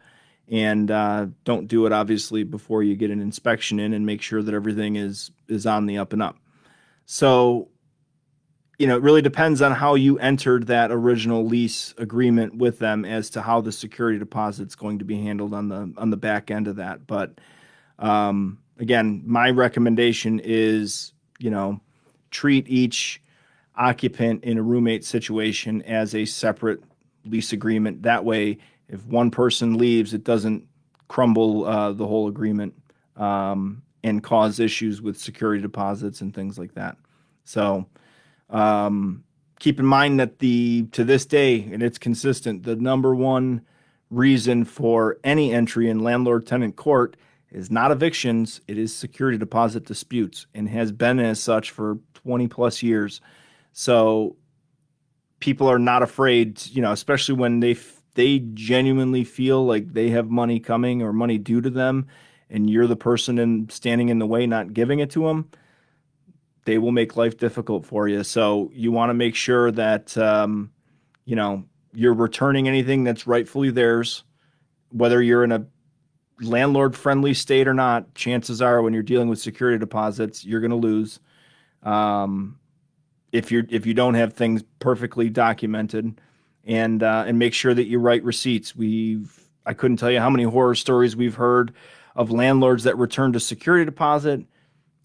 and don't do it obviously before you get an inspection in, and make sure that everything is on the up and up. So it really depends on how you entered that original lease agreement with them as to how the security deposit is going to be handled on the back end of that. But again, my recommendation is, treat each occupant in a roommate situation as a separate lease agreement. That way, if one person leaves, it doesn't crumble the whole agreement and cause issues with security deposits and things like that. So keep in mind that to this day, and it's consistent, the number one reason for any entry in landlord-tenant court is not evictions, it is security deposit disputes, and has been as such for 20 plus years. So people are not afraid, especially when they genuinely feel like they have money coming or money due to them, and you're the person standing in the way, not giving it to them. They will make life difficult for you. So you want to make sure that, you're returning anything that's rightfully theirs, whether you're in a landlord-friendly state or not. Chances are when you're dealing with security deposits, you're going to lose. If you don't have things perfectly documented, and make sure that you write receipts. I couldn't tell you how many horror stories we've heard of landlords that returned a security deposit,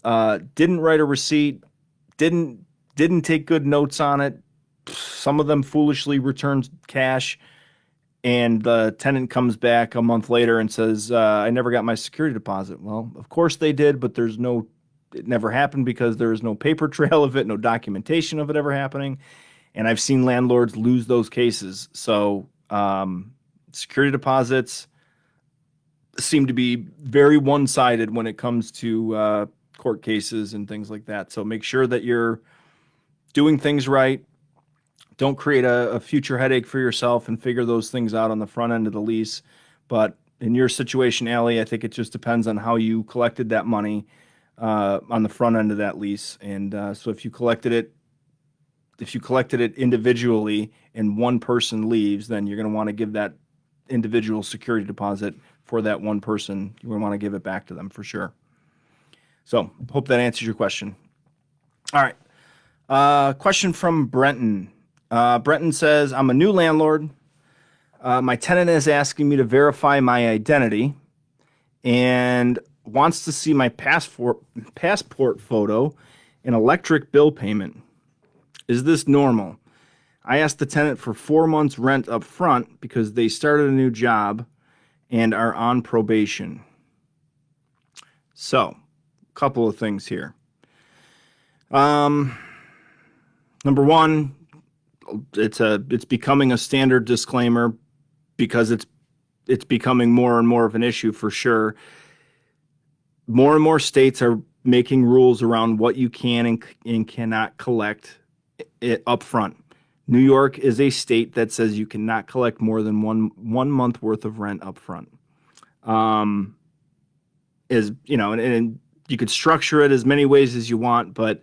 didn't write a receipt, didn't take good notes on it. Some of them foolishly returned cash, and the tenant comes back a month later and says, I never got my security deposit. Well, of course they did, but it never happened because there is no paper trail of it, no documentation of it ever happening. And I've seen landlords lose those cases. So security deposits seem to be very one-sided when it comes to court cases and things like that. So make sure that you're doing things right. Don't create a future headache for yourself and figure those things out on the front end of the lease. But in your situation, Allie, I think it just depends on how you collected that money on the front end of that lease. And so if you collected it individually and one person leaves, then you're going to want to give that individual security deposit for that one person. You want to give it back to them for sure. So hope that answers your question. All right. Question from Brenton. Brenton says, I'm a new landlord. My tenant is asking me to verify my identity and wants to see my passport photo and electric bill payment. Is this normal? I asked the tenant for 4 months rent up front because they started a new job and are on probation. So, a couple of things here. Number one, it's becoming a standard disclaimer because it's becoming more and more of an issue for sure. More and more states are making rules around what you can and cannot collect it up front. New York is a state that says you cannot collect more than one month worth of rent up front. Is, you know, and you could structure it as many ways as you want, but,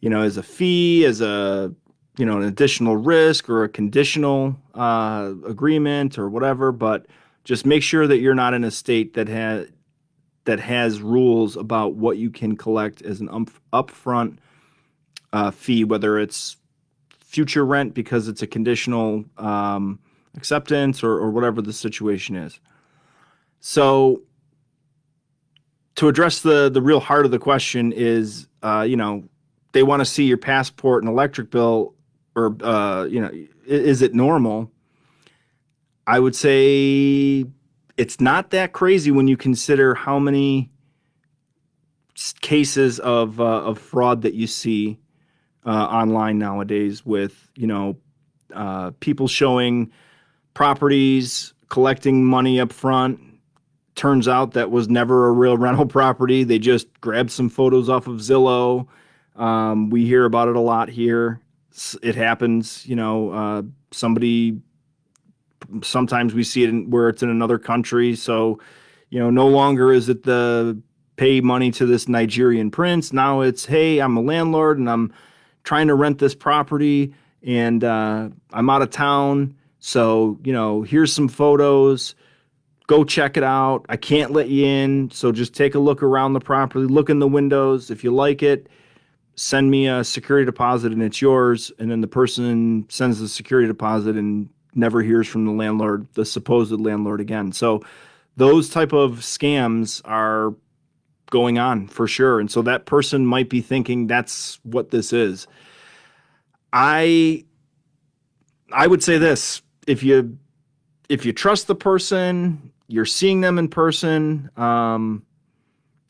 you know, as a fee, as a, you know, an additional risk or a conditional agreement or whatever, but just make sure that you're not in a state that has rules about what you can collect as an upfront fee, whether it's future rent because it's a conditional acceptance or whatever the situation is. So to address the real heart of the question is, you know, they want to see your passport and electric bill, or, you know, is it normal? I would say it's not that crazy when you consider how many cases of fraud that you see online nowadays with, you know, people showing properties, collecting money up front. Turns out that was never a real rental property. They just grabbed some photos off of Zillow. We hear about it a lot here. It happens, you know, sometimes we see it where it's in another country. So, you know, no longer is it the pay money to this Nigerian prince. Now it's, hey, I'm a landlord and I'm trying to rent this property and I'm out of town. So, you know, here's some photos. Go check it out. I can't let you in. So just take a look around the property, look in the windows. If you like it, send me a security deposit and it's yours. And then the person sends the security deposit and never hears from the landlord, the supposed landlord again. So those type of scams are going on for sure. And so that person might be thinking that's what this is. I would say this, if you trust the person, you're seeing them in person, and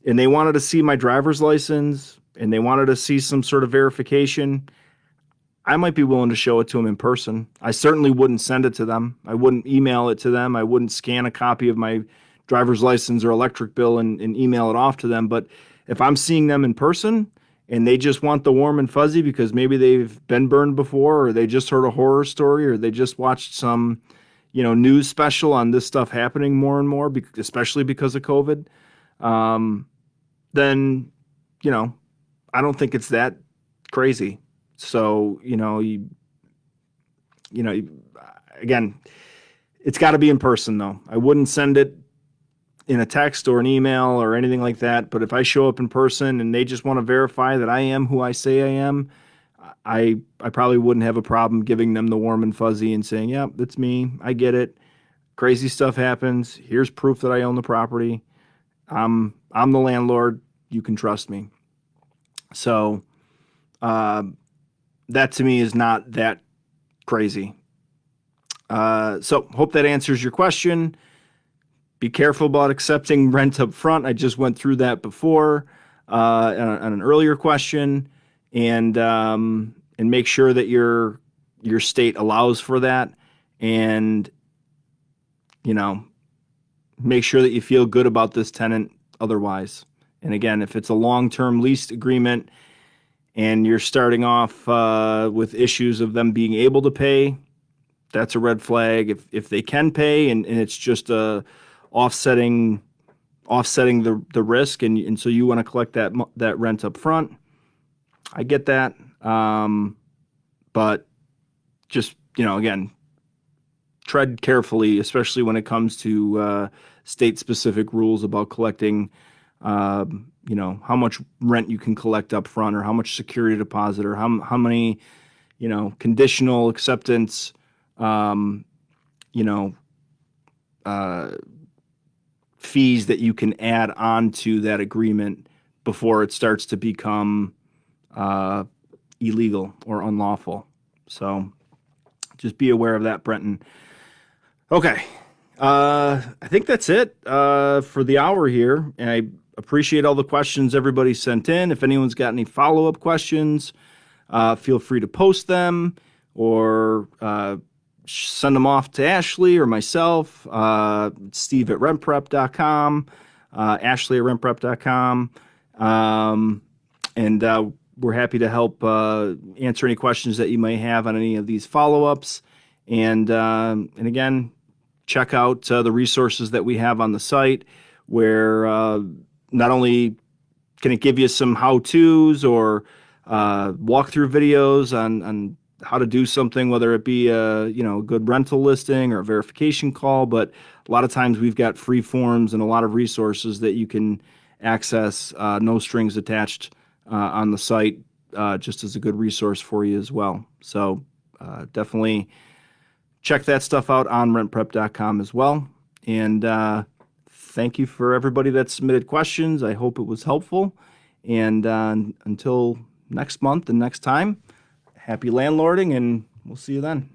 they wanted to see my driver's license and they wanted to see some sort of verification, I might be willing to show it to them in person. I certainly wouldn't send it to them. I wouldn't email it to them. I wouldn't scan a copy of my driver's license or electric bill and email it off to them. But if I'm seeing them in person and they just want the warm and fuzzy because maybe they've been burned before or they just heard a horror story or they just watched some, you know, news special on this stuff happening more and more, especially because of COVID, then, you know, I don't think it's that crazy. So, again, it's got to be in person though. I wouldn't send it in a text or an email or anything like that. But if I show up in person and they just want to verify that I am who I say I am, I probably wouldn't have a problem giving them the warm and fuzzy and saying, yeah, that's me. I get it. Crazy stuff happens. Here's proof that I own the property. I'm the landlord. You can trust me. So, that to me is not that crazy. So hope that answers your question. Be careful about accepting rent up front. I just went through that before on an earlier question, and make sure that you're your state allows for that, and make sure that you feel good about this tenant otherwise. And again, if it's a long-term lease agreement and you're starting off with issues of them being able to pay, that's a red flag. If they can pay and it's just offsetting the risk, and so you want to collect that rent up front, I get that. But just, again, tread carefully, especially when it comes to state-specific rules about collecting, how much rent you can collect up front, or how much security deposit, or how many, conditional acceptance, fees that you can add on to that agreement before it starts to become illegal or unlawful. So just be aware of that, Brenton. Okay. I think that's it for the hour here. And I appreciate all the questions everybody sent in. If anyone's got any follow-up questions, feel free to post them, or send them off to Ashley or myself, Steve at RentPrep.com, Ashley at RentPrep.com. And we're happy to help answer any questions that you may have on any of these follow-ups. And again, check out the resources that we have on the site, where not only can it give you some how-tos or walkthrough videos on how to do something, whether it be a good rental listing or a verification call, but a lot of times we've got free forms and a lot of resources that you can access, no strings attached, on the site, just as a good resource for you as well. So definitely check that stuff out on rentprep.com as well. And thank you for everybody that submitted questions. I hope it was helpful. And until next month and next time, happy landlording, and we'll see you then.